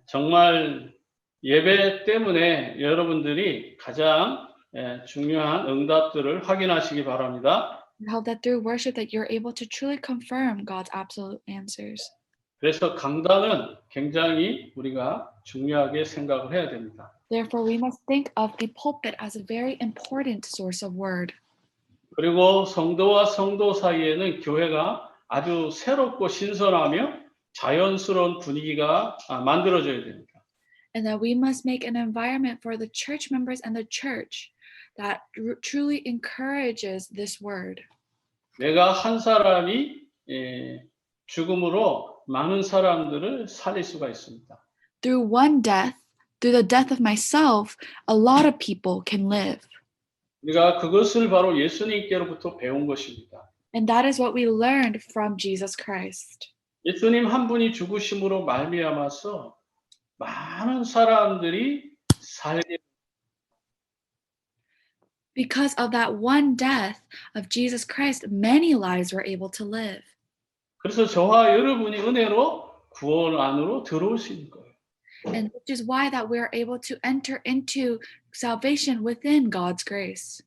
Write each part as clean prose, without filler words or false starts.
정말 예배 때문에 여러분들이 가장 중요한 응답들을 확인하시기 바랍니다. I hope that through worship that you're able to truly confirm God's absolute answers. 그래서 강단은 굉장히 우리가 중요하게 생각을 해야 됩니다. Therefore, we must think of the pulpit as a very important source of word. 그리고 성도와 성도 사이에는 교회가 아주 새롭고 신선하며 자연스러운 분위기가 만들어져야 됩니다. And that we must make an environment for the church members and the church that truly encourages this word. 내가 한 사람이 죽음으로 많은 사람들을 살릴 수가 있습니다. Through one death, through the death of myself, a lot of people can live. 우리가 그것을 바로 예수님께로부터 배운 것입니다. And that is what we learned from Jesus Christ. 예수님 한 분이 죽으심으로 말미암아서 많은 사람들이 살게. Because of that one death of Jesus Christ, many lives were able to live. 그래서 저와 여러분이 은혜로 구원 안으로 들어올 수 있는 거예요. And which is why that we are able to enter into salvation within God's grace.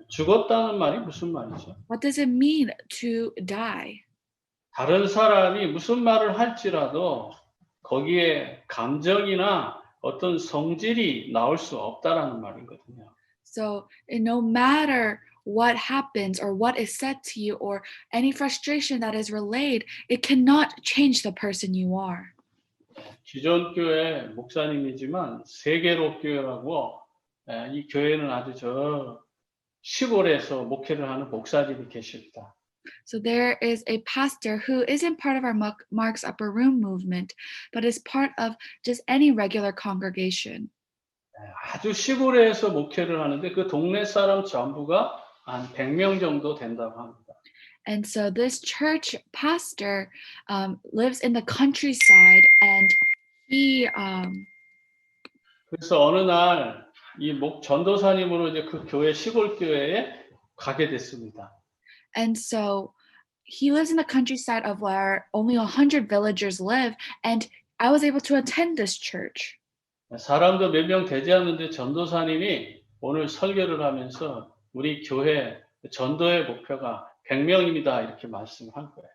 죽었다는 말이 무슨 말이죠? What does it mean to die? 다른 사람이 무슨 말을 할지라도 거기에 감정이나 어떤 성질이 나올 수 없다라는 말이거든요. So no matter what happens or what is said to you or any frustration that is relayed, it cannot change the person you are. 기존 교회 목사님이지만 세계로 교회라고 이 교회는 아주 저 시골에서 목회를 하는 목사님이 계십니다. So there is a pastor who isn't part of our Mark's Upper Room movement, but is part of just any regular congregation. 아주 시골에서 목회를 하는데 그 동네 사람 전부가 한 100명 정도 된다고 합니다. And so this church pastor lives in the countryside, and he 그래서 어느 날 이 전도사님으로 이제 그 교회 시골 교회에 가게 됐습니다. And so he lives in the countryside of where only 100 villagers live, and I was able to attend this church. 사람도 몇 명 되지 않는데 전도사님이 오늘 설교를 하면서 우리 교회 전도의 목표가 100명입니다 이렇게 말씀한 거예요.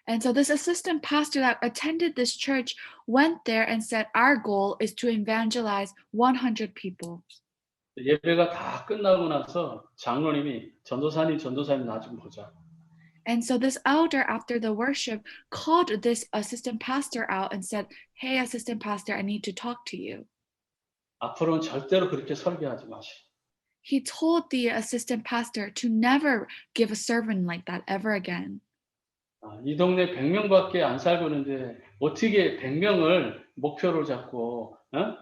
And so this assistant pastor that attended this church went there and said, our goal is to evangelize 100 people. 예배가 다 끝나고 나서 장로님이 전도사님 나 좀 보자. And so this elder, after the worship, called this assistant pastor out and said, hey, assistant pastor, I need to talk to you. 앞으로는 절대로 그렇게 설교하지 마시오. He told the assistant pastor to never give a sermon like that ever again. 이 동네 100명밖에 안 살고 있는데 어떻게 100명을 목표로 잡고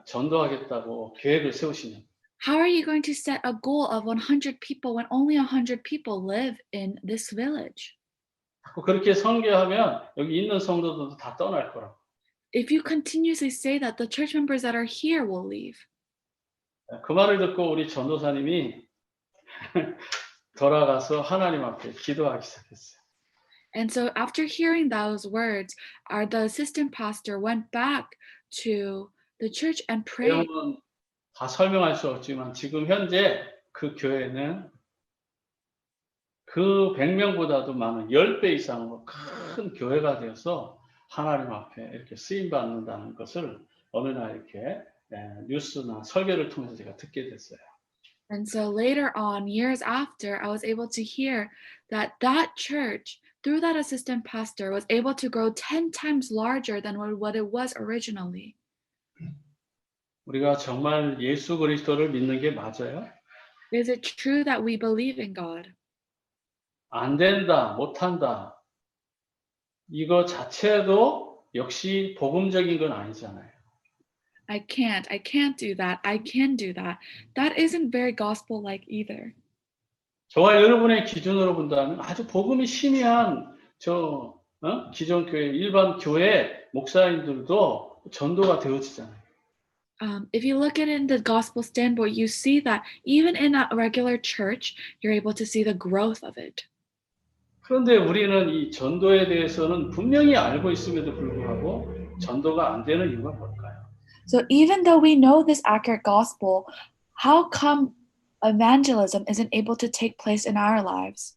전도하겠다고 계획을 세우시냐. How are you going to set a goal of 100 people when only 100 people live in this village? 그렇게 선교하면 여기 있는 성도들도 다 떠날 거라고. If you continuously say that, the church members that are here will leave. 그 말을 듣고 우리 전도사님이 돌아가서 하나님 앞에 기도하기 시작했어요. And so after hearing those words, the assistant pastor went back to the church and prayed. 다 설명할 수 없지만 지금 현재 그 교회는 그 100명보다도 많은 10배 이상으로 큰 교회가 되어서 하나님 앞에 이렇게 쓰임 받는다는 것을 어느 날 이렇게 뉴스나 설교를 통해서 제가 듣게 됐어요. And so later on, years after, I was able to hear that that church, through that assistant pastor, was able to grow 10 times larger than what it was originally. 우리가 정말 예수 그리스도를 믿는 게 맞아요? Is it true that we believe in God? 안 된다, 못 한다. 이거 자체도 역시 복음적인 건 아니잖아요. I can't do that. I can do that. That isn't very gospel-like either. 저와 여러분의 기준으로 본다면 아주 복음이 희미한 기존 교회, 일반 교회 목사님들도 전도가 되어지잖아요. If you look at it in the gospel standpoint, you see that even in a regular church, you're able to see the growth of it. 그런데 우리는 이 전도에 대해서는 분명히 알고 있음에도 불구하고 전도가 안 되는 이유가 뭘까요? So even though we know this accurate gospel, how come evangelism isn't able to take place in our lives?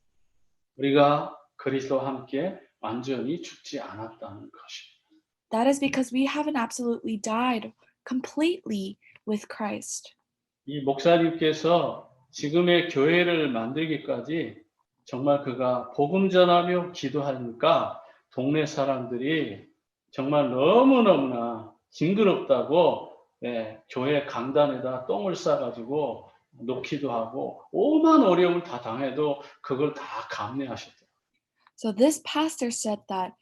우리가 그리스도와 함께 완전히 죽지 않았다는 것입니다. That is because we haven't absolutely died completely with Christ. 이 목사님께서 지금의 교회를 만들기까지 정말 그가 복음 전하며 기도하니까 동네 사람들이 정말 너무너무나 징그럽다고 교회 강단에다 똥을 싸가지고 놓기도 하고 오만 어려움을 다 당해도 그걸 다 감내하셨대요. So this pastor said that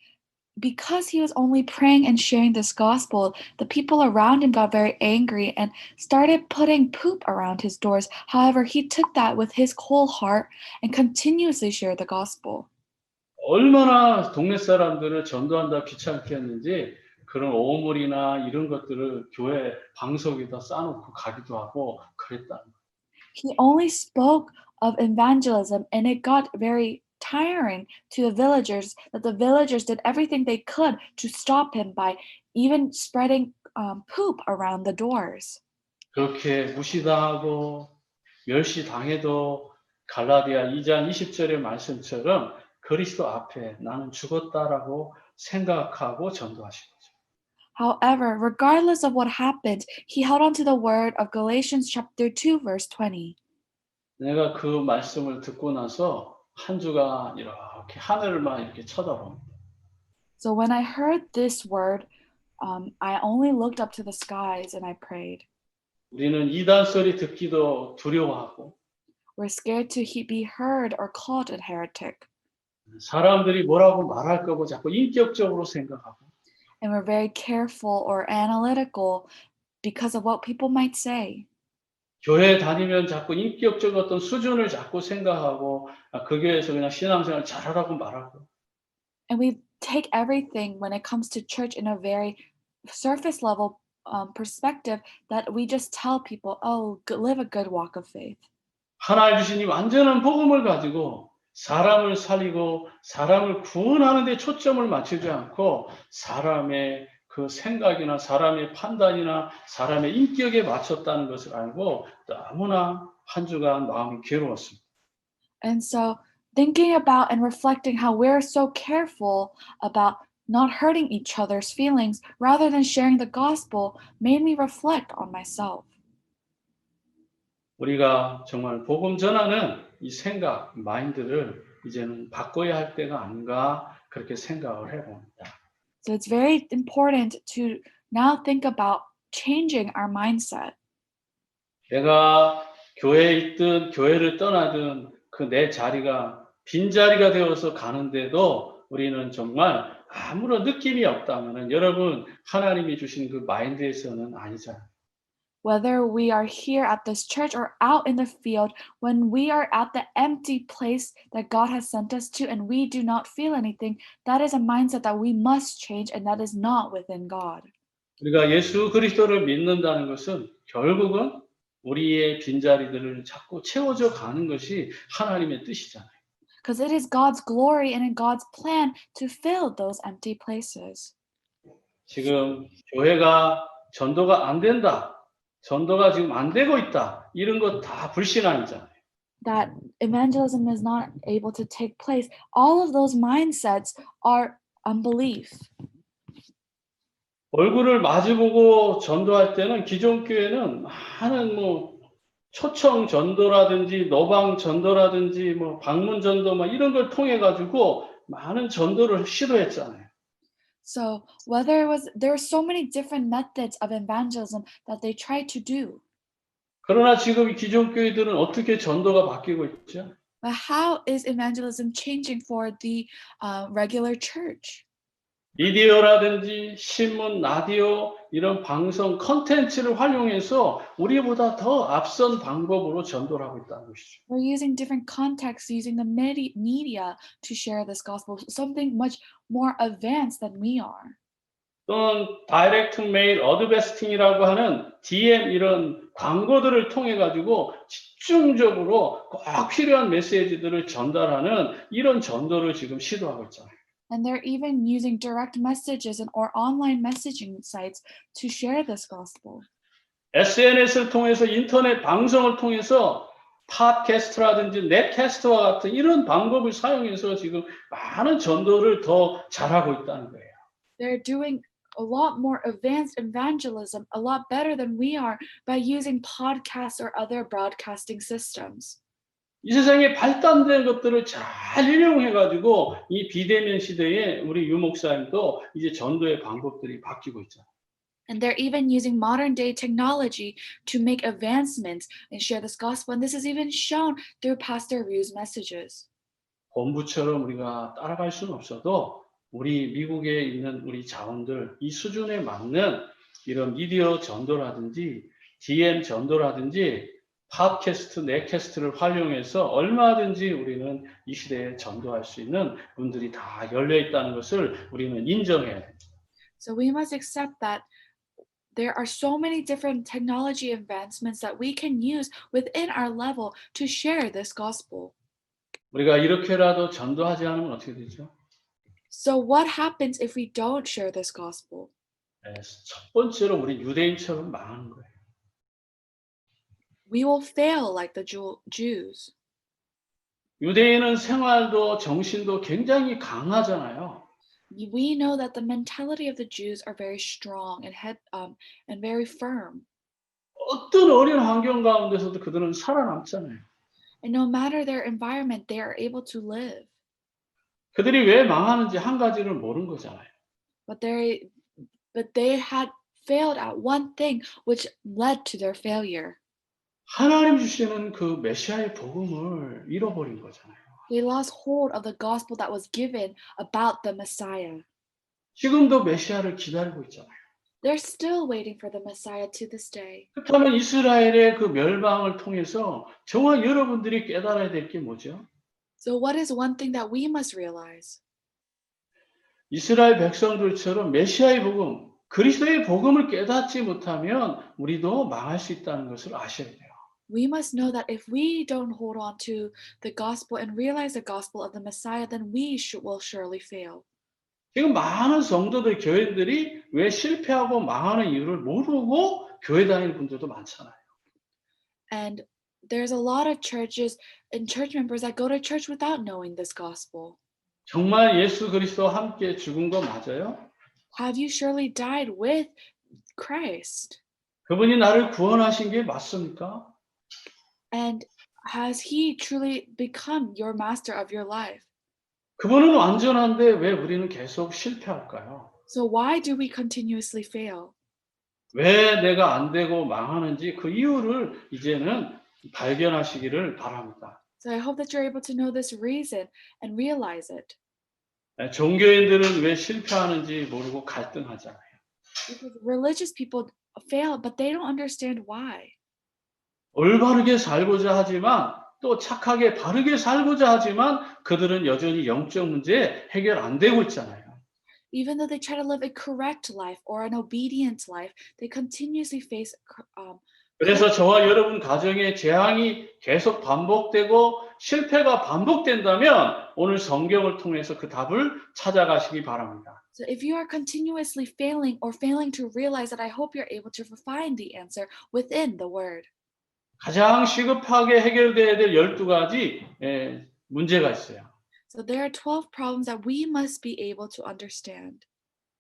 because he was only praying and sharing this gospel, the people around him got very angry and started putting poop around his doors. However, he took that with his whole heart and continuously shared the gospel. 얼마나 동네 사람들을 전도한다 귀찮게 했는지 그런 오물이나 이런 것들을 교회 방석에다 싸놓고 가기도 하고 그랬다는 거예요. He only spoke of evangelism, and it got very tiring to the villagers that the villagers did everything they could to stop him by even spreading poop around the doors. 그렇게 무시당하고 멸시당해도 갈라디아 2장 20절의 말씀처럼 그리스도 앞에 나는 죽었다라고 생각하고 전도하신 거죠. However, regardless of what happened, he held on to the word of Galatians chapter 2, verse 20. 내가 그 말씀을 듣고 나서 한 주가 이렇게 하늘만 이렇게 쳐다봅니다. So when I heard this word, I only looked up to the skies and I prayed. 우리는 이단 소리 듣기도 두려워하고 We're scared to be heard or called a heretic. 사람들이 뭐라고 말할 거고 자꾸 인격적으로 생각하고 And we're very careful or analytical because of what people might say. 교회 다니면 자꾸 인격적 어떤 수준을 자꾸 생각하고 그 교회에서 그냥 신앙생활 잘하라고 말하고 And we take everything when it comes to church in a very surface level perspective that we just tell people, oh, live a good walk of faith. 하나님 주신 이 완전한 복음을 가지고 사람을 살리고 사람을 구원하는 데 초점을 맞추지 않고 사람의 그 생각이나 사람의 판단이나 사람의 인격에 맞췄다는 것을 알고 너무나 한 주간 마음이 괴로웠습니다. And so thinking about and reflecting how we're so careful about not hurting each other's feelings rather than sharing the gospel made me reflect on myself. 우리가 정말 복음 전하는 이 생각, 마인드를 이제는 바꿔야 할 때가 아닌가 그렇게 생각을 해봅니다. So it's very important to now think about changing our mindset. 내가 교회에 있든 교회를 떠나든 그 내 자리가 빈자리가 되어서 가는데도 우리는 정말 아무런 느낌이 없다면 여러분 하나님이 주신 그 마인드에서는 아니잖아요. Whether we are here at this church or out in the field, when we are at the empty place that God has sent us to and we do not feel anything, that is a mindset that we must change and that is not within God. 우리가 예수 그리스도를 믿는다는 것은 결국은 우리의 빈자리들을 자꾸 채워져 가는 것이 하나님의 뜻이잖아요. Because it is God's glory and in God's plan to fill those empty places. 지금 교회가 전도가 안 된다. 전도가 지금 안 되고 있다. 이런 거 다 불신앙이잖아요. That evangelism is not able to take place. All of those mindsets are unbelief. 얼굴을 마주보고 전도할 때는 기존 교회는 많은 초청 전도라든지 노방 전도라든지 방문 전도 이런 걸 통해 가지고 많은 전도를 시도했잖아요. So whether it was, there are so many different methods of evangelism that they tried to do. 그러나 지금 이 기존 교회들은 어떻게 전도가 바뀌고 있죠? But how is evangelism changing for the regular church? 미디어라든지 신문, 라디오 이런 방송 컨텐츠를 활용해서 우리보다 더 앞선 방법으로 전도를 하고 있다는 것이죠. We're using different contexts, using the media to share this gospel, something much more advanced than we are. 또는 다이렉트 메일 어드베스팅이라고 하는 DM 이런 광고들을 통해 가지고 집중적으로 꼭 필요한 메시지들을 전달하는 이런 전도를 지금 시도하고 있잖아요. And they're even using direct messages and or online messaging sites to share this gospel. SNS를 통해서 인터넷 방송을 통해서 팟캐스트라든지 넷캐스트와 같은 이런 방법을 사용해서 지금 많은 전도를 더 잘하고 있다는 거예요. They're doing a lot more advanced evangelism, a lot better than we are by using podcasts or other broadcasting systems. 이 세상에 발달된 것들을 잘 활용해가지고 이 비대면 시대에 우리 유 목사님도 이제 전도의 방법들이 바뀌고 있잖아요. And they're even using modern day technology to make advancements and share this gospel. And this is even shown through Pastor Ryu's messages. 본부처럼 우리가 따라갈 수는 없어도 우리 미국에 있는 우리 자원들 이 수준에 맞는 이런 미디어 전도라든지 DM 전도라든지 팟캐스트, 넷캐스트를 활용해서 얼마든지 우리는 이 시대에 전도할 수 있는 분들이 다 열려 있다는 것을 우리는 인정해야 됩니다. So we must accept that there are so many different technology advancements that we can use within our level to share this gospel. 우리가 이렇게라도 전도하지 않으면 어떻게 되죠? So what happens if we don't share this gospel? 네, 첫 번째로 우리 유대인처럼 망하는 거예요. We will fail like the Jews. 유대인은 생활도 정신도 굉장히 강하잖아요. We know that the mentality of the Jews are very strong and very firm. 어떤 어려운 환경 가운데서도 그들은 살아남잖아요. And no matter their environment, they are able to live. 그들이 왜 망하는지 한 가지를 모르는 거잖아요. But they had failed at one thing, which led to their failure. 하나님 주시는 그 메시아의 복음을 잃어버린 거잖아요. They lost hold of the gospel that was given about the Messiah. 지금도 메시아를 기다리고 있잖아요. They're still waiting for the Messiah to this day. 그렇다면 이스라엘의 그 멸망을 통해서 정말 여러분들이 깨달아야 될 게 뭐죠? So what is one thing that we must realize? 이스라엘 백성들처럼 메시아의 복음, 그리스도의 복음을 깨닫지 못하면 우리도 망할 수 있다는 것을 아셔야 돼요. We must know that if we don't hold on to the gospel and realize the gospel of the Messiah, then we will surely fail. 지금 많은 성도들, 교회들이 왜 실패하고 망하는 이유를 모르고 교회 다니는 분들도 많잖아요. And there's a lot of churches and church members that go to church without knowing this gospel. 정말 예수 그리스도와 함께 죽은 거 맞아요? Have you surely died with Christ? 그분이 나를 구원하신 게 맞습니까? And has he truly become your master of your life? 그분은 완전한데 왜 우리는 계속 실패할까요? So why do we continuously fail? 왜 내가 안 되고 망하는지 그 이유를 이제는 발견하시기를 바랍니다. So I hope that you're able to know this reason and realize it. 종교인들은 왜 실패하는지 모르고 갈등하잖아요. Because religious people fail, but they don't understand why. 올바르게 살고자 하지만 또 착하게 바르게 살고자 하지만 그들은 여전히 영적 문제 해결 안 되고 있잖아요. Even though they try to live a correct life or an obedient life, they continuously face 그래서 저와 여러분 가정에 재앙이 계속 반복되고 실패가 반복된다면 오늘 성경을 통해서 그 답을 찾아가시기 바랍니다. So if you are continuously failing or failing to realize that, I hope you're able to find the answer within the word. 가장 시급하게 해결돼야 될 12가지 문제가 있어요. So there are 12 problems that we must be able to understand.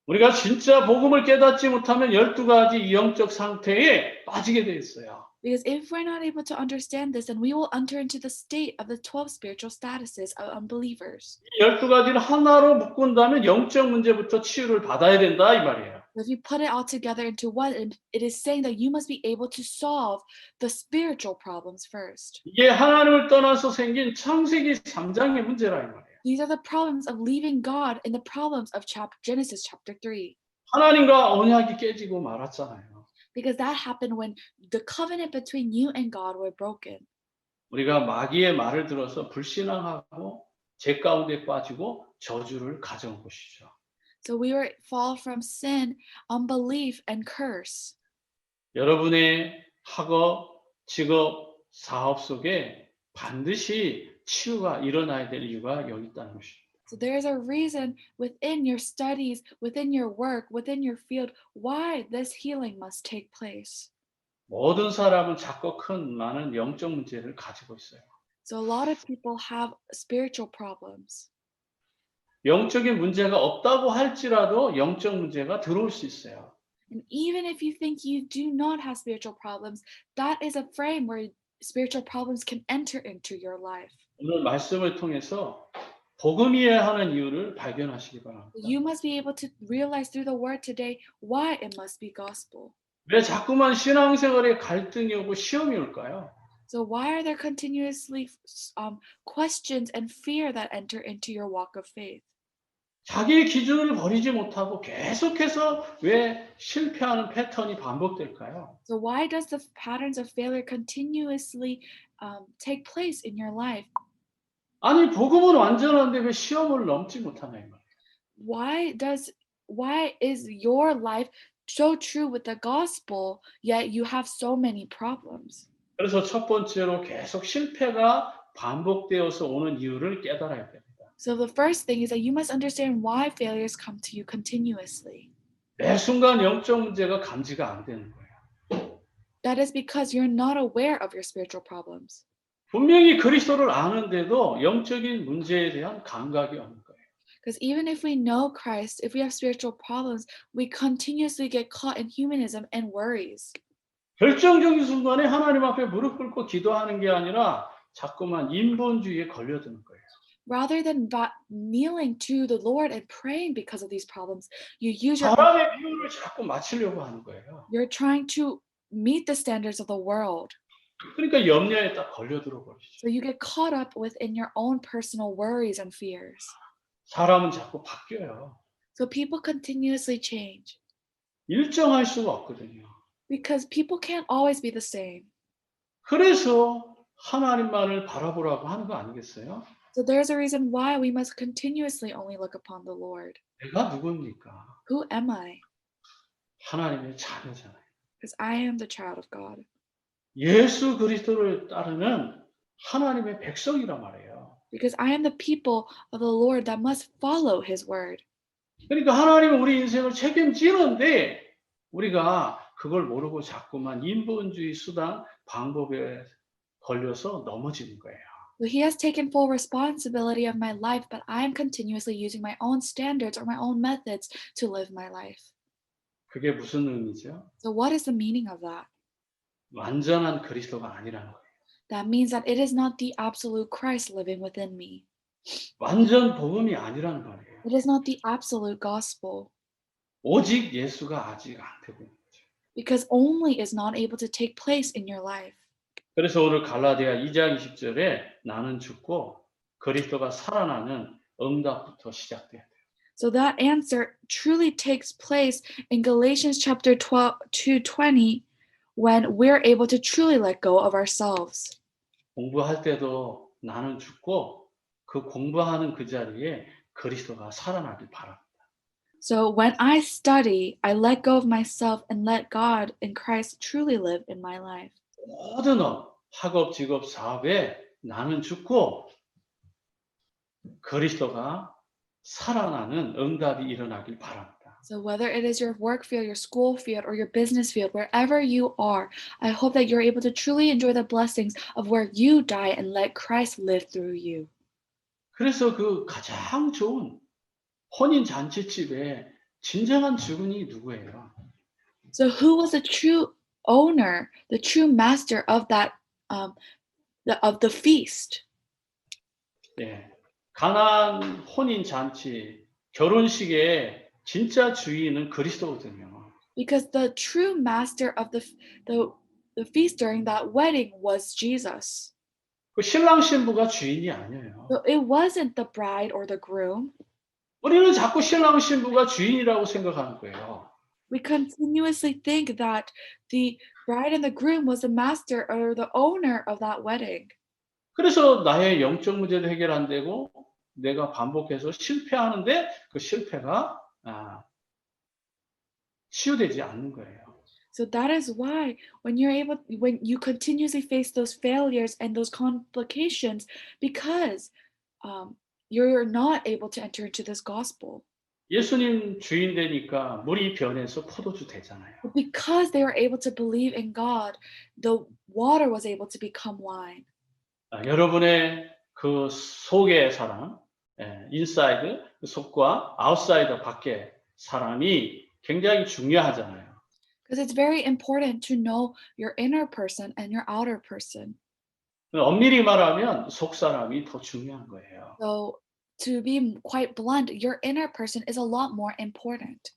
우리가 진짜 복음을 깨닫지 못하면 12가지 영적 상태에 빠지게 돼 있어요. Because if we're not able to understand this, then we will enter into the state of the 12 spiritual statuses of unbelievers. 이 12가지를 하나로 묶은다면 영적 문제부터 치유를 받아야 된다 이 말이에요. If you put it all together into one, it is saying that you must be able to solve the spiritual problems first. 이게 하나님을 떠나서 생긴 창세기 3장의 문제라 이 말이에요. These are the problems of leaving God and the problems of Genesis chapter 3. 하나님과 언약이 깨지고 말았잖아요. Because that happened when the covenant between you and God were broken. 우리가 마귀의 말을 들어서 불신앙하고 죄 가운데 빠지고 저주를 가져온 것이죠. So we were fall from sin, unbelief, and curse. 여러분의 학업, 직업, 사업 속에 반드시 치유가 일어나야 될 이유가 여기 있다는 것입니다. So there's a reason within your studies, within your work, within your field, why this healing must take place. 모든 사람은 작고 큰 많은 영적 문제를 가지고 있어요. So a lot of people have spiritual problems. 영적인 문제가 없다고 할지라도 영적 문제가 들어올 수 있어요. And even if you think you do not have spiritual problems, that is a frame where spiritual problems can enter into your life. 오늘 말씀을 통해서 복음이어야 하는 이유를 발견하시기 바랍니다. You must be able to realize through the word today why it must be gospel. 왜 자꾸만 신앙생활에 갈등이 오고 시험이 올까요? So why are there continuously questions and fear that enter into your walk of faith? 자기의 기준을 버리지 못하고 계속해서 왜 실패하는 패턴이 반복될까요? So why does the patterns of failure continuously take place in your life? 아니 복음은 완전한데 왜 시험을 넘지 못하나 이 말이에요. Why is your life so true with the gospel, yet you have so many problems? 그래서 첫 번째로 계속 실패가 반복되어서 오는 이유를 깨달아야 됩니다. So the first thing is that you must understand why failures come to you continuously. 매 순간 영적 문제가 감지가 안 되는 거예요. That is because you're not aware of your spiritual problems. 분명히 그리스도를 아는데도 영적인 문제에 대한 감각이 없는 거예요. Because even if we know Christ, if we have spiritual problems, we continuously get caught in humanism and worries. 결정적인 순간에 하나님 앞에 무릎 꿇고 기도하는 게 아니라 자꾸만 인본주의에 걸려드는 거예요. Rather than kneeling to the Lord and praying because of these problems, you use your 사람의 비율을 자꾸 맞추려고 하는 거예요. you're trying to meet the standards of the world. 그러니까 염려에 딱 걸려들어 버리죠. So you get caught up within your own personal worries and fears. 사람은 자꾸 바뀌어요. So people continuously change 일정할 수가 없거든요. because people can't always be the same. 그래서 하나님만을 바라보라고 하는 거 아니겠어요? So there's a reason why we must continuously only look upon the Lord. 내가 누굽니까? Who am I? 하나님의 자녀잖아요. Because I am the child of God. 예수 그리스도를 따르는 하나님의 백성이란 말이에요. Because I am the people of the Lord that must follow his word. 그러니까 하나님은 우리 인생을 책임지는데 우리가 그걸 모르고 자꾸만 인본주의 수단, 방법에 걸려서 넘어지는 거예요. So he has taken full responsibility of my life, but I am continuously using my own standards or my own methods to live my life. 그게 무슨 의미죠? So what is the meaning of that? 완전한 그리스도가 아니라는 거예요. That means that it is not the absolute Christ living within me. 완전 복음이 아니라는 말이에요. It is not the absolute gospel. 오직 예수가 아직 안 되고 있는 거죠. Because only is not able to take place in your life. 그래서 오늘 갈라디아 2장 20절에 나는 죽고 그리스도가 살아나는 응답부터 시작돼야 돼요. So that answer truly takes place in Galatians chapter 2:20 when we're able to truly let go of ourselves. 공부할 때도 나는 죽고 그 공부하는 그 자리에 그리스도가 살아나길 바랍니다. So when I study, I let go of myself and let God in Christ truly live in my life. 모든 학업, 직업, 사업에 나는 죽고 그리스도가 살아나는 응답이 일어나길 바랍니다. So whether it is your work field, your school field, or your business field, wherever you are, I hope that you're able to truly enjoy the blessings of where you die and let Christ live through you. 그래서 그 가장 좋은 혼인 잔치집에 진정한 주인이 누구예요? So who was the true owner, the true master of that of the feast? 예. 가나안 혼인 잔치 결혼식의 진짜 주인은 그리스도거든요. Because the true master of the feast during that wedding was Jesus. 그 신랑 신부가 주인이 아니에요. So it wasn't the bride or the groom. 우리는 자꾸 신랑 신부가 주인이라고 생각하는 거예요. We continuously think that the bride and the groom was the master or the owner of that wedding. 그래서 나의 영적 문제도 해결 안 되고 내가 반복해서 실패하는데 그 실패가 치유되지 않는 거예요. So that is why when you continuously face those failures and those complications, because you're not able to enter into this gospel. 예수님 주인 되니까 물이 변해서 포도주 되잖아요. But because they were able to believe in God, the water was able to become wine. 여러분의 그 속의 사람, 인사이드, 그 속과 아웃사이더 밖의 사람이 굉장히 중요하잖아요. Because it's very important to know your inner person and your outer person. 엄밀히 말하면 속 사람이 더 중요한 거예요. So, to be quite blunt, your inner person is a lot more important.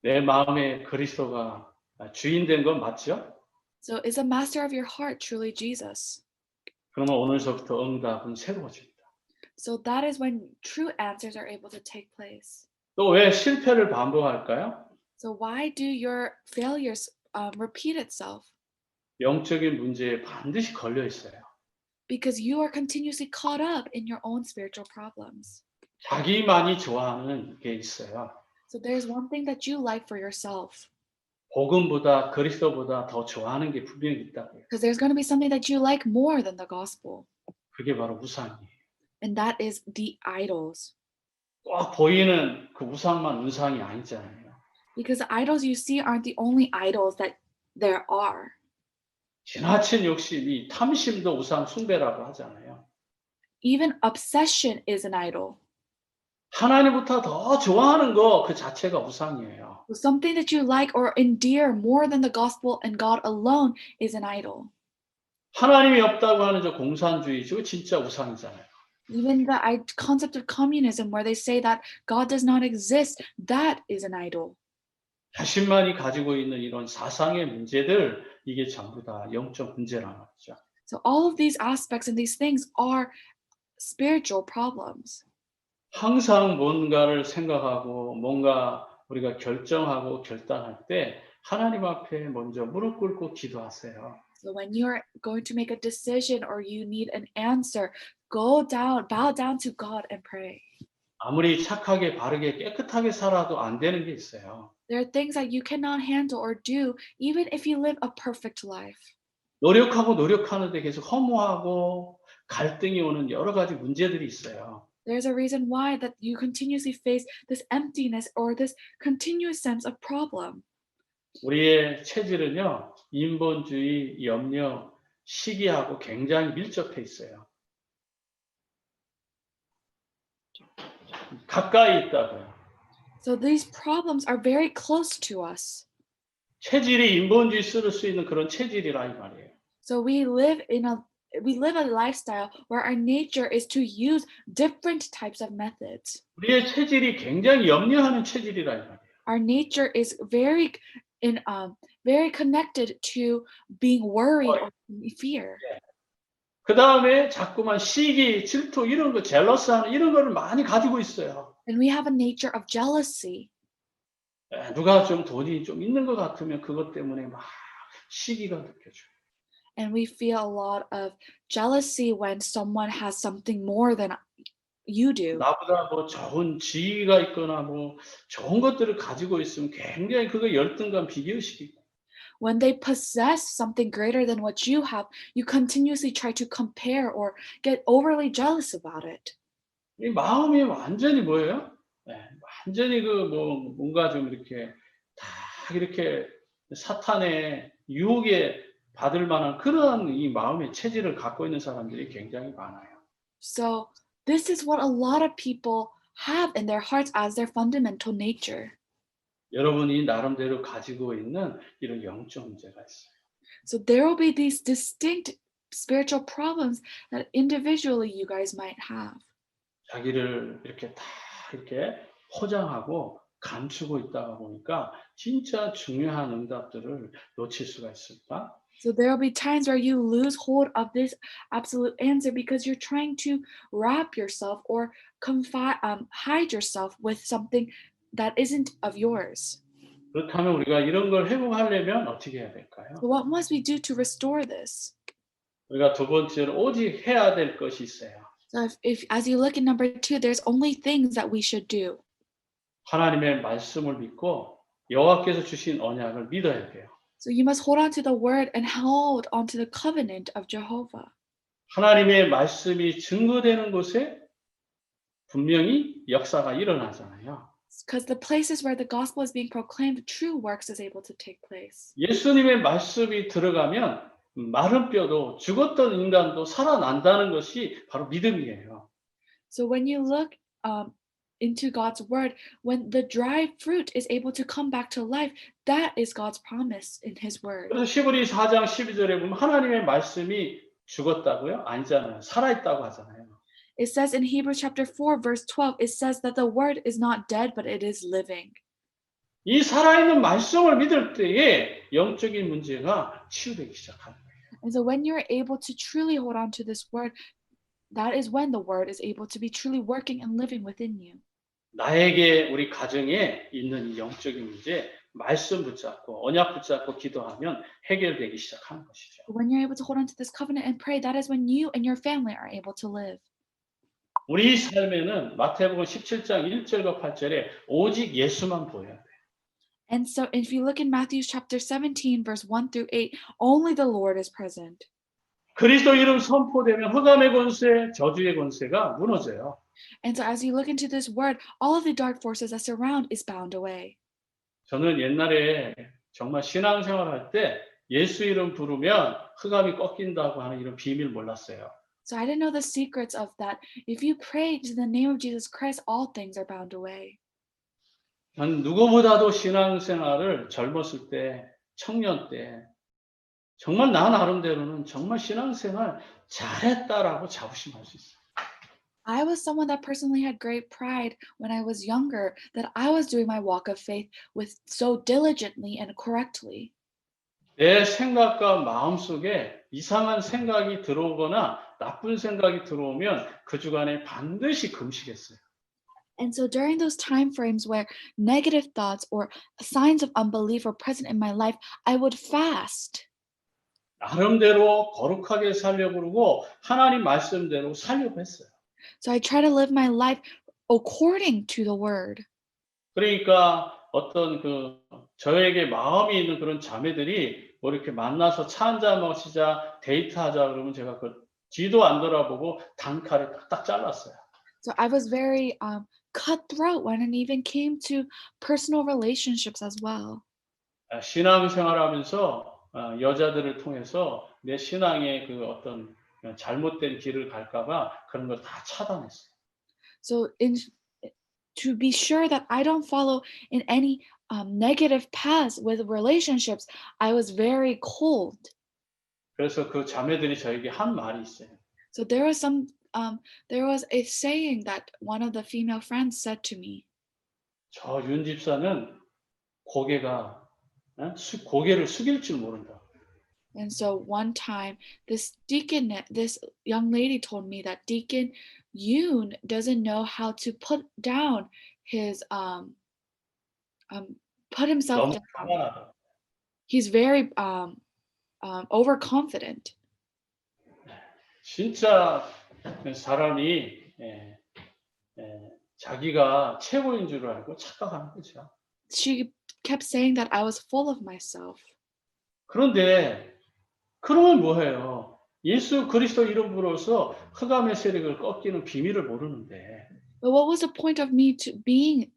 내 마음에 그리스도가 주인 된 건 맞죠? So, is the master of your heart truly Jesus? 그러면 오늘서부터 응답은 새로워집니다. So, that is when true answers are able to take place. 또 왜 실패를 반복할까요? So, why do your failures repeat itself? 영적인 문제에 반드시 걸려 있어요. Because you are continuously caught up in your own spiritual problems. 자기만이 좋아하는 게 있어요. So, there's one thing that you like for yourself. 복음보다 그리스도보다 더 좋아하는 게 분명히 있다고요. Because there's going to be something that you like more than the gospel. 그게 바로 우상이에요. And that is the idols. 꼭 보이는 그 우상만 우상이 아니잖아요. Because the idols you see aren't the only idols that there are. 지나친 욕심이 탐심도 우상 숭배라고 하잖아요. Even obsession is an idol. 하나님보다 더 좋아하는 거 그 자체가 우상이에요. So something that you like or endear more than the gospel and God alone is an idol. 하나님이 없다고 하는 저 공산주의죠. 진짜 우상이잖아요. Even the concept of communism where they say that God does not exist, that is an idol. 자신만이 가지고 있는 이런 사상의 문제들 이게 전부 다 영적 문제란 말이죠. So all of these aspects and these things are spiritual problems. 항상 뭔가를 생각하고 뭔가 우리가 결정하고 결단할 때 하나님 앞에 먼저 무릎 꿇고 기도하세요. So when you're going to make a decision or you need an answer, go down, bow down to God and pray. 아무리 착하게 바르게 깨끗하게 살아도 안 되는 게 있어요. There are things that you cannot handle or do even if you live a perfect life. 노력하고 노력하는데 계속 허무하고 갈등이 오는 여러 가지 문제들이 있어요. There's a reason why that you continuously face this emptiness or this continuous sense of problem. 우리의 체질은요, 인본주의, 염려, 시기하고 굉장히 밀접해 있어요. 가까이 있다고요. So these problems are very close to us. 체질이 인본주의 쓸 수 있는 그런 체질이라 이 말이에요. So we live a lifestyle where our nature is to use different types of methods. 우리의 체질이 굉장히 염려하는 체질이라 이 말이에요. Our nature is very connected to being worried or fear. 그 다음에 자꾸만 시기, 질투 이런 거, 젤러스하는 이런 거를 많이 가지고 있어요. And we have a nature of jealousy. 누가 좀 돈이 좀 있는 것 같으면 그것 때문에 막 시기가 느껴져요. And we feel a lot of jealousy when someone has something more than you do. 나보다 뭐 좋은 지위가 있거나 뭐 좋은 것들을 가지고 있으면 굉장히 그거 열등감, 비교의식이. When they possess something greater than what you have, you continuously try to compare or get overly jealous about it. 이 마음이 완전히 뭐예요? 완전히 그 뭐 뭔가 좀 이렇게 다 이렇게 사탄의 유혹에 받을 만한 그런 이 마음의 체질을 갖고 있는 사람들이 굉장히 많아요. So this is what a lot of people have in their hearts as their fundamental nature. 여러분이 나름대로 가지고 있는 이런 영적 문제가 있어요. So there will be these distinct spiritual problems that individually you guys might have. 자기를 이렇게 다 이렇게 포장하고 감추고 있다가 보니까 진짜 중요한 응답들을 놓칠 수가 있습니다. So there will be times where you lose hold of this absolute answer because you're trying to wrap yourself or hide yourself with something that isn't of yours. 그렇다면 우리가 이런 걸 회복하려면 어떻게 해야 될까요? So what must we do to restore this? 우리가 두 번째로 오직 해야 될 것이 있어요. So if as you look at number 2, there's only things that we should do. 하나님의 말씀을 믿고 여호와께서 주신 언약을 믿어야 돼요. So you must hold on to the word and hold on to the covenant of Jehovah. 하나님의 말씀이 증거되는 곳에 분명히 역사가 일어나잖아요. Because the places where the gospel is being proclaimed, true works is able to take place. 예수님의 말씀이 들어가면 마른 뼈도 죽었던 인간도 살아난다는 것이 바로 믿음이에요. So when you look into God's word, when the dry fruit is able to come back to life, that is God's promise in his word. 그래서 시브리 4장 12절에 보면 하나님의 말씀이 죽었다고요? 아니잖아요. 살아있다고 하잖아요. It says in Hebrews chapter 4, verse 12, it says that the word is not dead, but it is living. 이 살아있는 말씀을 믿을 때에 영적인 문제가 치유되기 시작합니다. And so when you're able to truly hold on to this word, that is when the word is able to be truly working and living within you. 나에게 우리 가정에 있는 이 영적인 문제, 말씀 붙잡고 언약 붙잡고 기도하면 해결되기 시작하는 것이죠. When you're able to hold on to this covenant and pray, that is when you and your family are able to live. 우리 삶에는 마태복음 17장 1절과 8절에 오직 예수만 보여야 돼요. And so if you look in Matthew chapter 17, verse 1 through 8, only the Lord is present. 그리스도 이름 선포되면 흑암의 권세, 저주의 권세가 무너져요. And so as you look into this word, all of the dark forces that surround is bound away. 저는 옛날에 정말 신앙생활 할 때 예수 이름 부르면 흑암이 꺾인다고 하는 이런 비밀 몰랐어요. So I didn't know the secrets of that. If you pray to the name of Jesus Christ, all things are bound away. 난 누구보다도 신앙생활을 젊었을 때, 청년 때 정말 나 나름대로는 정말 신앙생활 잘했다라고 자부심할 수 있어요. I was someone that personally had great pride when I was younger that I was doing my walk of faith with so diligently and correctly. 내 생각과 마음속에 이상한 생각이 들어오거나 나쁜 생각이 들어오면 그 주간에 반드시 금식했어요. And so during those time frames where negative thoughts or signs of unbelief were present in my life, I would fast. 나름대로 거룩하게 살려고 그러고 하나님 말씀대로 살려고 했어요. So I try to live my life according to the word. 그러니까 어떤 저에게 마음이 있는 그런 자매들이 뭐 이렇게 만나서 차 한잔 마시자, 데이트하자 그러면 제가 그 뒤도 안 돌아보고 단칼에 딱딱 잘랐어요. So I was very cutthroat when it even came to personal relationships as well. 신앙생활하면서 여자들을 통해서 내 신앙의 그 어떤 잘못된 길을 갈까봐 그런 걸 다 차단했어요. So to be sure that I don't follow in any negative paths with relationships, I was very cold. 그래서 그 자매들이 저에게 한 말이 있어요. So there was a saying that one of the female friends said to me. 저 윤 집사는 고개를 숙일 줄 모른다. And so one time, this young lady told me that Deacon Yoon doesn't know how to put down his put himself 너무 down. 가난하다. He's very overconfident. 진짜 사람이 자기가 최고인 줄 알고 착각하는 거죠. She kept saying that I was full of myself. 그런데 그러면 뭐해요? 예수 그리스도 이름 부르어서 흑암의 세력을 꺾이는 비밀을 모르는데. But what was the point of me to being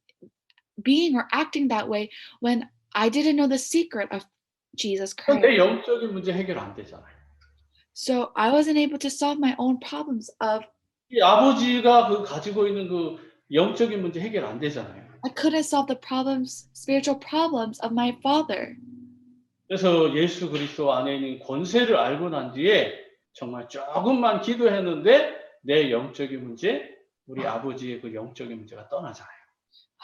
or acting that way when I didn't know the secret of Jesus Christ? 내 영적인 문제 해결 안 되잖아요. So I wasn't able to solve my own problems of. 이 아버지가 가지고 있는 그 영적인 문제 해결 안 되잖아요. I couldn't solve the spiritual problems of my father. 그래서 예수 그리스도 안에 있는 권세를 알고 난 뒤에 정말 조금만 기도했는데 내 영적인 문제, 우리 아버지의 그 영적인 문제가 떠나잖아요.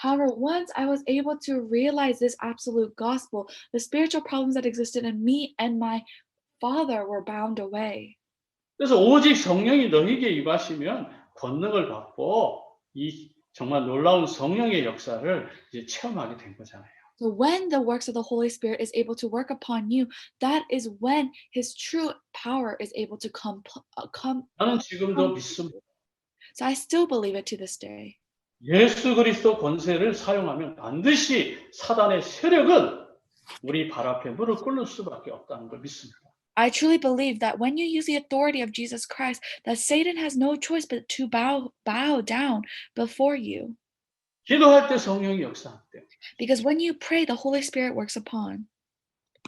However, once I was able to realize this absolute gospel, the spiritual problems that existed in me and my father were bound away. 그래서 오직 성령이 너희에게 임하시면 권능을 받고 이 정말 놀라운 성령의 역사를 이제 체험하게 된 거잖아요. So when the works of the Holy Spirit is able to work upon you, that is when His true power is able to come. 나는 지금도 믿습니다. So I still believe it to this day. 예수 그리스도 권세를 사용하면 반드시 사단의 세력은 우리 발 앞에 무릎 꿇을 수밖에 없다는 걸 믿습니다. I truly believe that when you use the authority of Jesus Christ, that Satan has no choice but to bow down before you. 기도할 때 성령이 역사한대요. Because when you pray, the Holy Spirit works upon.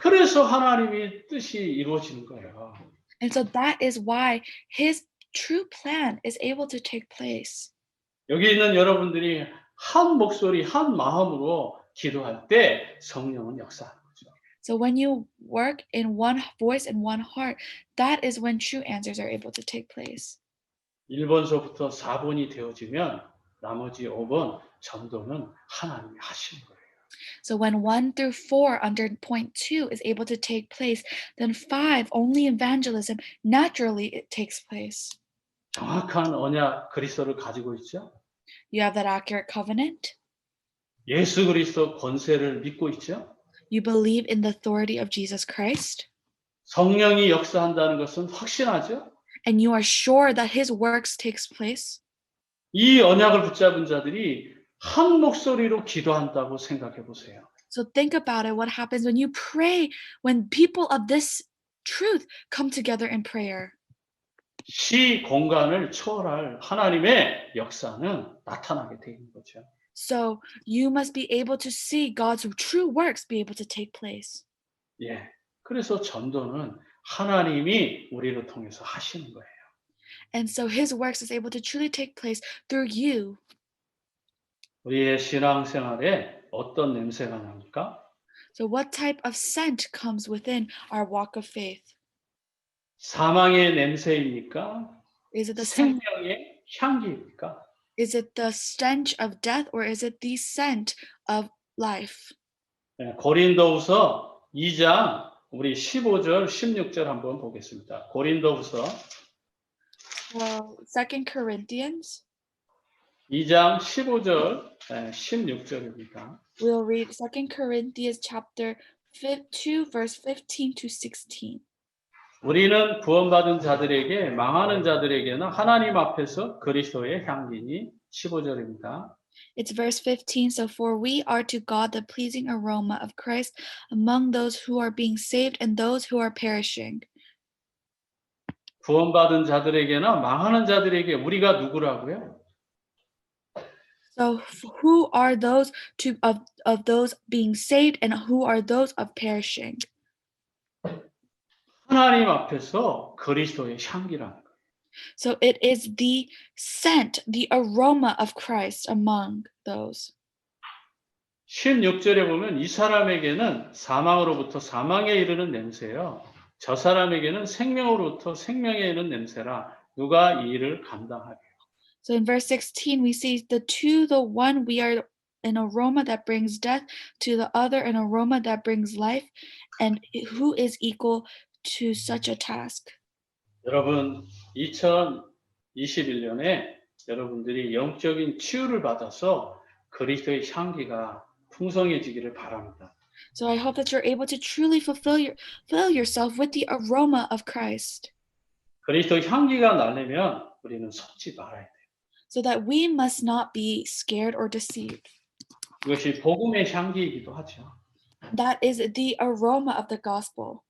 그래서 하나님의 뜻이 이루어지는 거예요. And so that is why his true plan is able to take place. 여기 있는 여러분들이 한 목소리, 한 마음으로 기도할 때 성령은 역사하는 거죠. So when you work in one voice and one heart, that is when true answers are able to take place. 1번서부터 4번이 되어지면 나머지 5번 전도는 하나님이 하시는 거예요. So when 1 through 4 under point 2 is able to take place, then 5, only evangelism, naturally it takes place. 정확한 언약 그리스도를 가지고 있죠. You have that accurate covenant. 예수 그리스도 권세를 믿고 있죠. You believe in the authority of Jesus Christ. 성령이 역사한다는 것은 확신하죠. And you are sure that his works takes place. 이 언약을 붙잡은 자들이 한 목소리로 기도한다고 생각해 보세요. So think about it. What happens when you pray, when people of this truth come together in prayer? 시 공간을 초월할 하나님의 역사는 나타나게 되는 거죠. So you must be able to see God's true works be able to take place. 예. 그래서 전도는 하나님이 우리를 통해서 하시는 거예요. And so his works is able to truly take place through you. 우리의 신앙생활에 어떤 냄새가 납니까? So what type of scent comes within our walk of faith? 사망의 냄새입니까? Is it the scent, 생명의 향기입니까? is it the stench of death, or is it the scent of life? 예, 고린도후서 2장 우리 15절, 16절 한번 보겠습니다. 고린도후서 Well, 2 Corinthians, 2장 15절, 16절입니다. we'll read 2 Corinthians chapter 2, verse 15 to 16. 우리는 구원받은 자들에게 망하는 자들에게나 하나님 앞에서 그리스도의 향기니 15절입니다. It's verse 15. So, for we are to God the pleasing aroma of Christ among those who are being saved and those who are perishing. 구원받은 자들에게나 망하는 자들에게 우리가 누구라고요? So, who are those of those being saved and who are those of perishing? 하나님 앞에서 그리스도의 향기라는 거예요. So, it is the scent, the aroma of Christ among those. 16절에 보면 이 사람에게는 사망으로부터 사망에 이르는 냄새요. 저 사람에게는 생명으로부터 생명에 이르는 냄새라 누가 이 일을 감당하리요. So, in verse 16, we see to the one we are an aroma that brings death, to the other an aroma that brings life, and who is equal to such a task? 여러분 2021년에 여러분들이 영적인 치유를 받아서 그리스도의 향기가 풍성해지기를 바랍니다. So I hope that you're able to truly fill yourself with the aroma of Christ, 그리스도 향기가 나려면 우리는 속지 말아야 돼요. so that we must not be scared or deceived. 이것이 복음의 향기이기도 하죠. That is the aroma of the gospel.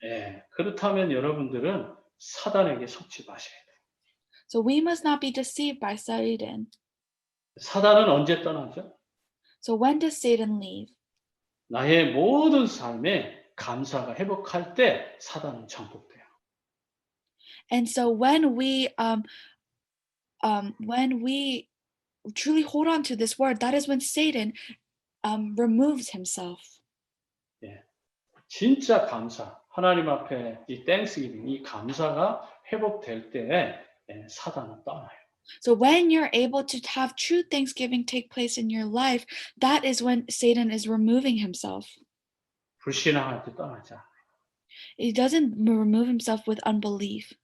예, 그렇다면 여러분들은 사단에게 속지 마셔야 돼요. So we must not be deceived by Satan. 사단은 언제 떠나죠? So when does Satan leave? 나의 모든 삶에 감사가 회복할 때 사단은 정복돼요. And so when we truly hold on to this word, that is when Satan removes himself. 예, 진짜 감사, 하나님 앞에 이 땡스기빙, 이 감사가 회복될 때 사단은 떠나요. So when you're able to have true thanksgiving take place in your life, that is when Satan is removing himself. 불신앙할 때 떠나지 않아요. He doesn't remove himself with unbelief.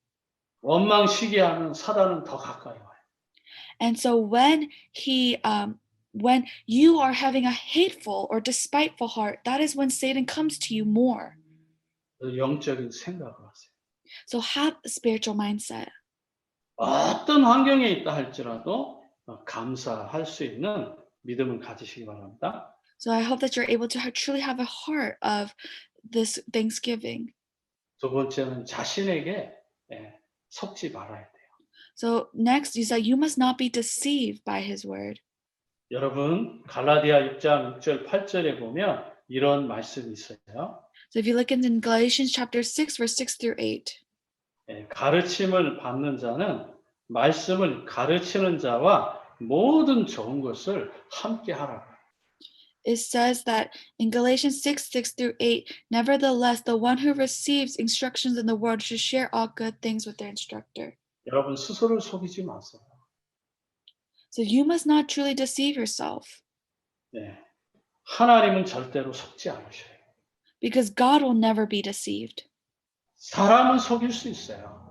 원망 시기하면 사단은 더 가까이 와요. And so when when you are having a hateful or despiteful heart, that is when Satan comes to you more. 영적인 생각을 하세요. So have a spiritual mindset. 어떤 환경에 있다 할지라도 감사할 수 있는 믿음을 가지시기 바랍니다. So I hope that you're able to truly have a heart of this Thanksgiving. 두 번째는 자신에게 속지 말아야 돼요. So next, you said you must not be deceived by his word. 여러분 갈라디아 6장 6절 8절에 보면 이런 말씀이 있어요. So if you look in Galatians chapter 6, verse 6 through 8, 가르침을 받는 자는 말씀을 가르치는 자와 모든 좋은 것을 함께 하라. it says that in Galatians 6, 6 through 8, nevertheless, the one who receives instructions in the word should share all good things with their instructor. 여러분 스스로를 속이지 마세요. So you must not truly deceive yourself, 하나님은 절대로 속지 않으셔요. because God will never be deceived. 사람은 속일 수 있어요.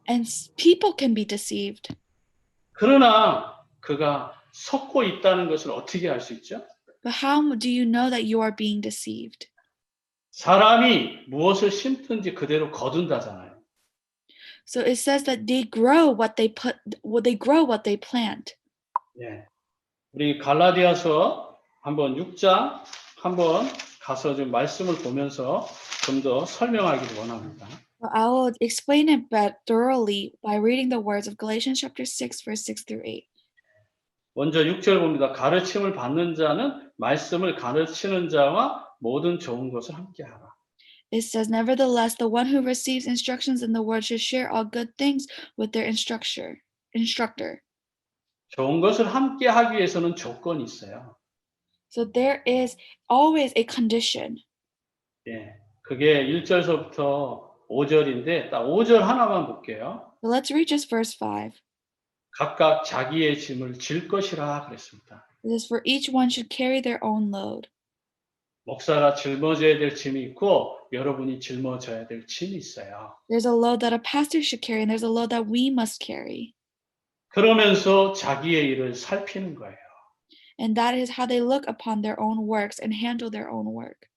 And people can be deceived. 그러나 그가 속고 있다는 것을 어떻게 알 수 있죠? But how do you know that you are being deceived? 사람이 무엇을 심든지 그대로 거둔다잖아요. So it says that they grow what they plant. 예. 우리 갈라디아서 한번 6장 한번 가서 좀 말씀을 보면서 좀 더 설명하기를 원합니다. So I will explain it but thoroughly by reading the words of Galatians chapter 6, verse 6 through 8. 먼저 6절 봅니다. 가르침을 받는 자는 말씀을 가르치는 자와 모든 좋은 것을 함께 하라. It says, nevertheless, the one who receives instructions in the word should share all good things with their instructor. 좋은 것을 함께 하기 위해서는 조건이 있어요. So there is always a condition. 예. 그게 1절서부터 5절인데 딱 5절 하나만 볼게요. So let's read just verse 5. 각각 자기의 짐을 질 것이라 그랬습니다. It says, for each one should carry their own load. 목사가 짊어져야 될 짐이 있고 여러분이 짊어져야 될 짐이 있어요. There's a load that a pastor should carry, and there's a load that we must carry. 그러면서 자기의 일을 살피는 거예요. And that is how they look upon their own works and handle their own work.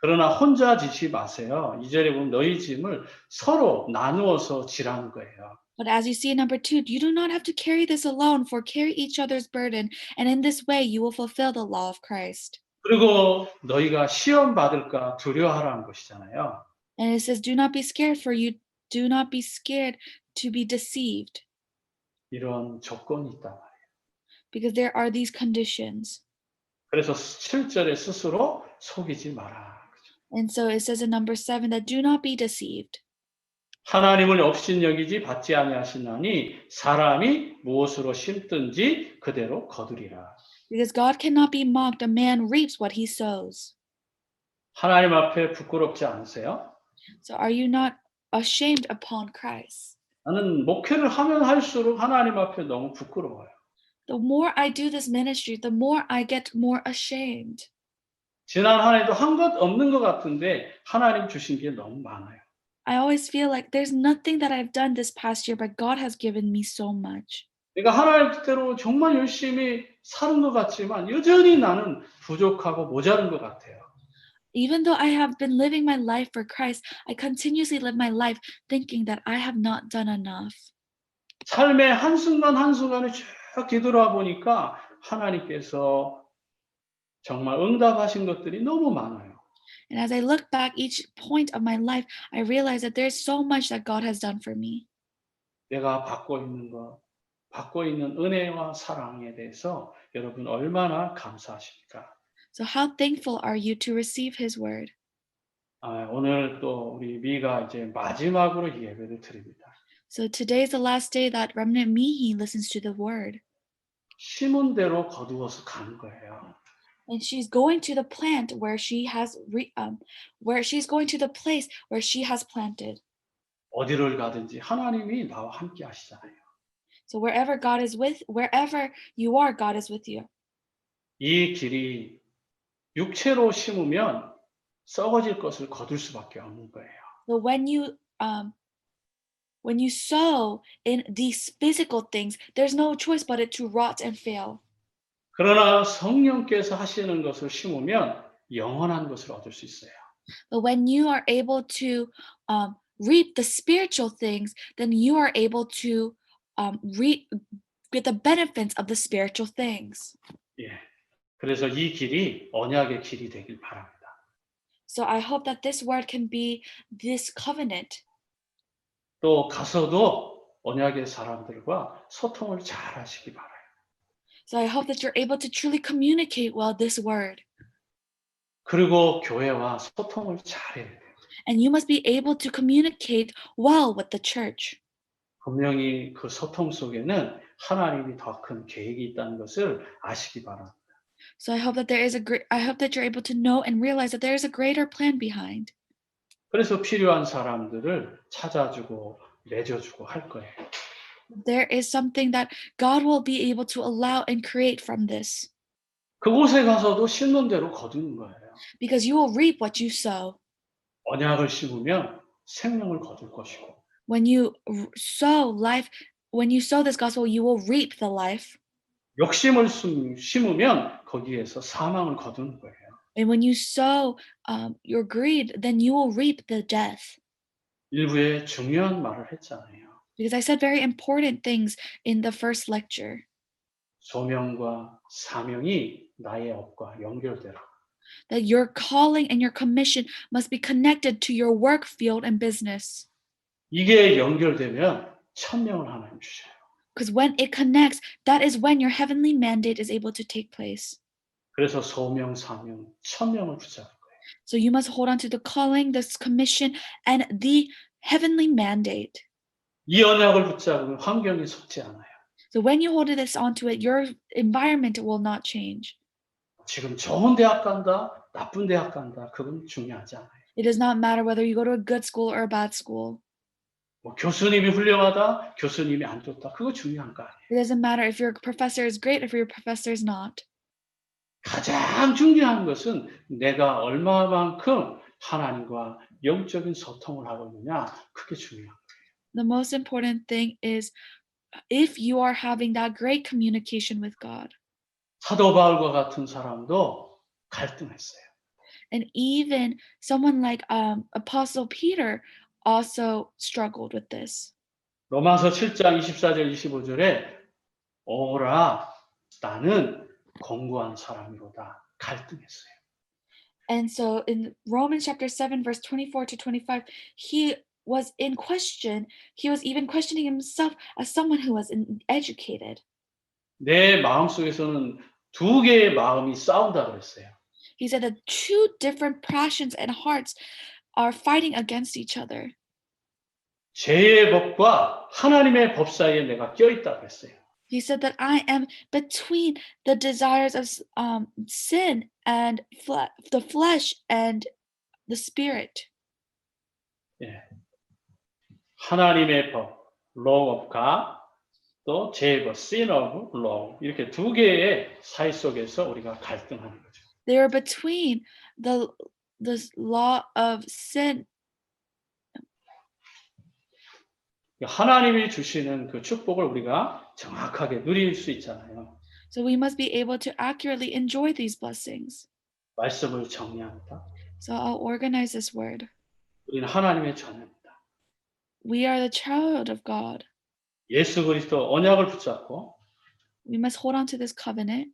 그러나 혼자 지지 마세요. 2절에 보면 너희 짐을 서로 나누어서 지라는 거예요. But as you see in number 2, you do not have to carry this alone, for carry each other's burden, and in this way you will fulfill the law of Christ. 그리고 너희가 시험 받을까 두려워하라는 것이잖아요. And it says, do not be scared, for you do not be scared to be deceived, 이런 조건이 있단 말이에요. because there are these conditions. 그래서 7절에 스스로 속이지 마라. And so it says in number 7 that do not be deceived. 하나님을 업신여기지 받지 아니하시나니 사람이 무엇으로 심든지 그대로 거두리라. Because God cannot be mocked, a man reaps what he sows. 하나님 앞에 부끄럽지 않으세요? So are you not ashamed upon Christ? 나는 목회를 하면 할수록 하나님 앞에 너무 부끄러워요. The more I do this ministry, the more I get more ashamed. 지난 한 해도 한 것 없는 것 같은데 하나님 주신 게 너무 많아요. I always feel like there's nothing that I've done this past year, but God has given me so much. 그러니까 하나님 뜻대로 정말 열심히 사는 것 같지만 여전히 나는 부족하고 모자른 것 같아요. Even though I have been living my life for Christ, I continuously live my life thinking that I have not done enough. 삶의 한순간 한순간을 쭉 뒤돌아 보니까 하나님께서 정말 응답하신 것들이 너무 많아요. And as I look back each point of my life, I realize that there's so much that God has done for me. 내가 받고 있는 것, 받고 있는 은혜와 사랑에 대해서 여러분 얼마나 감사하십니까? So how thankful are you to receive His word? 오늘 또 우리 미가 이제 마지막으로 이 예배를 드립니다. So today is the last day that Remnant Mihi listens to the word. 심은 대로 거두어서 가는 거예요. And she's going to the plant where she has where she's going to the place where she has planted. 어디를 가든지 하나님이 나와 함께 하시잖아요. So wherever you are, God is with you. 이 길이 육체로 심으면 썩어질 것을 거둘 수밖에 없는 거예요. So when you sow in these physical things, there's no choice but it to rot and fail. 그러나 성령께서 하시는 것을 심으면 영원한 것을 얻을 수 있어요. But when you are able to reap the spiritual things, then you are able to reap the benefits of the spiritual things. 예. 그래서 이 길이 언약의 길이 되길 바랍니다. So I hope that this word can be this covenant. 또 가서도 언약의 사람들과 소통을 잘 하시기 바라요. So I hope that you're able to truly communicate well this word. 그리고 교회와 소통을 잘 해야 돼요. And you must be able to communicate well with the church. 분명히 그 소통 속에는 하나님이 더 큰 계획이 있다는 것을 아시기 바랍니다. So I hope that I hope that you're able to know and realize that there is a greater plan behind. 그래서 필요한 사람들을 찾아주고 맺어주고 할 거예요. There is something that God will be able to allow and create from this. 그곳에 가서도 심는 대로 거두는 거예요. Because you will reap what you sow. 언약을 심으면 생명을 거둘 것이고 When you sow life, when you sow this gospel, you will reap the life. 욕심을 심으면 거기에서 사망을 거두는 거예요. And when you sow your greed, then you will reap the death. 일부에 중요한 말을 했잖아요. Because I said very important things in the first lecture. 소명과 사명이 나의 업과 연결되라. That your calling and your commission must be connected to your work field and business. 이게 연결되면 천명을 하나님 주셔요. Because when it connects, that is when your heavenly mandate is able to take place. 그래서 소명, 사명, 천명을 붙잡을 거예요. So you must hold on to the calling, this commission, and the heavenly mandate. 이 언약을 붙잡으면 환경이 속지 않아요. So when you hold this onto it, your environment will not change. 지금 좋은 대학 간다, 나쁜 대학 간다, 그건 중요하지 않아요. It does not matter whether you go to a good school or a bad school. 뭐 교수님이 훌륭하다, 교수님이 안 좋다, 그거 중요한 거 아니에요. It doesn't matter if your professor is great, if your professor is not. 가장 중요한 것은 내가 얼마만큼 하나님과 영적인 소통을 하고 있느냐, 그게 중요한 거예요. The most important thing is if you are having that great communication with God. 사도 바울과 같은 사람도 갈등했어요. And even someone like Apostle Peter also struggled with this. 로마서 7장 24절 25절에 오라 나는 공고한 사람이로다 갈등했어요. And so in Romans chapter 7 verse 24 to 25, he was in question. He was even questioning himself as someone who was educated. 내 마음속에서는 두 개의 마음이 싸운다 그랬어요. He said that two different passions and hearts are fighting against each other. 죄의 법과 하나님의 법 사이에 내가 껴있다 그랬어요. He said that I am between the desires of sin and the flesh and the spirit. 예. 하나님의 법, law of God, 또 죄의 법, sin of law 이렇게 두 개의 사이 속에서 우리가 갈등하는 거죠. They were between the law of sin. 하나님이 주시는 그 축복을 우리가 정확하게 누릴 수 있잖아요. So we must be able to accurately enjoy these blessings. 말씀을 정리합니다. So I'll organize this word. 우리는 하나님의 자녀입니다. We are the child of God. 예수 그리스도 언약을 붙잡고 We must hold on to this covenant.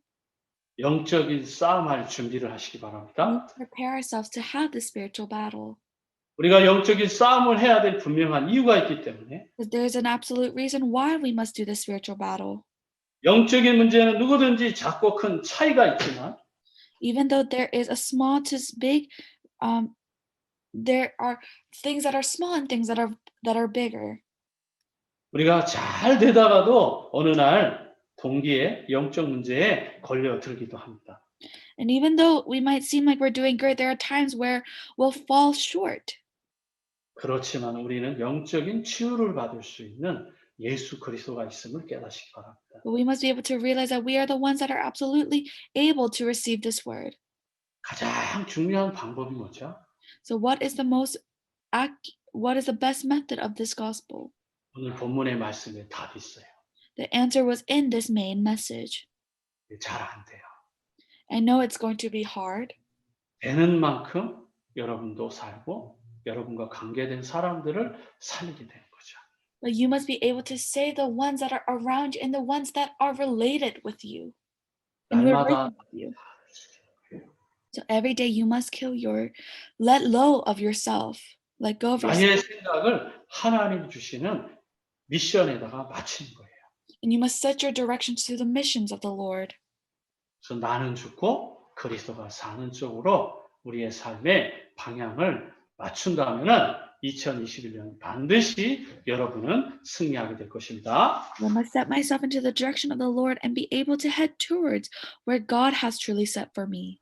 영적인 싸움할 준비를 하시기 We 바랍니다. must prepare ourselves to have the spiritual battle. 우리가 영적인 싸움을 해야 될 분명한 이유가 있기 때문에 Because there's an absolute reason why we must do the spiritual battle. 영적인 문제는 누구든지 작고 큰 차이가 있지만 Even though there is a small to big, there are things that are small and things that are bigger. 우리가 잘 되다가도 어느 날 동기의 영적 문제에 걸려들기도 합니다. And even though we might seem like we're doing great, there are times where we'll fall short. 그렇지만 우리는 영적인 치유를 받을 수 있는 예수 그리스도가 있음을 깨닫시기 바랍니다. But we must be able to realize that we are the ones that are absolutely able to receive this word. 가장 중요한 방법이 뭐죠? So what is the best method of this gospel? 오늘 본문의 말씀에 답이 있어요. The answer was in this main message. 잘 안 돼요. I know it's going to be hard. 되는 만큼 여러분도 살고 여러분과 관계된 사람들을 살리게 되는 거죠. But you must be able to save the ones that are around you and the ones that are related with you. In 날마다 relation with you. So every day you must let low of yourself, let go of yourself, 나의 생각을 하나님 주시는 미션에다가 맞추는 거예요. and you must set your directions to the missions of the Lord. 그래서 나는 죽고 그리스도가 사는 쪽으로 우리의 삶의 방향을 맞춘다면은 2021년 반드시 여러분은 승리하게 될 것입니다. I must set myself into the direction of the Lord and be able to head towards where God has truly set for me.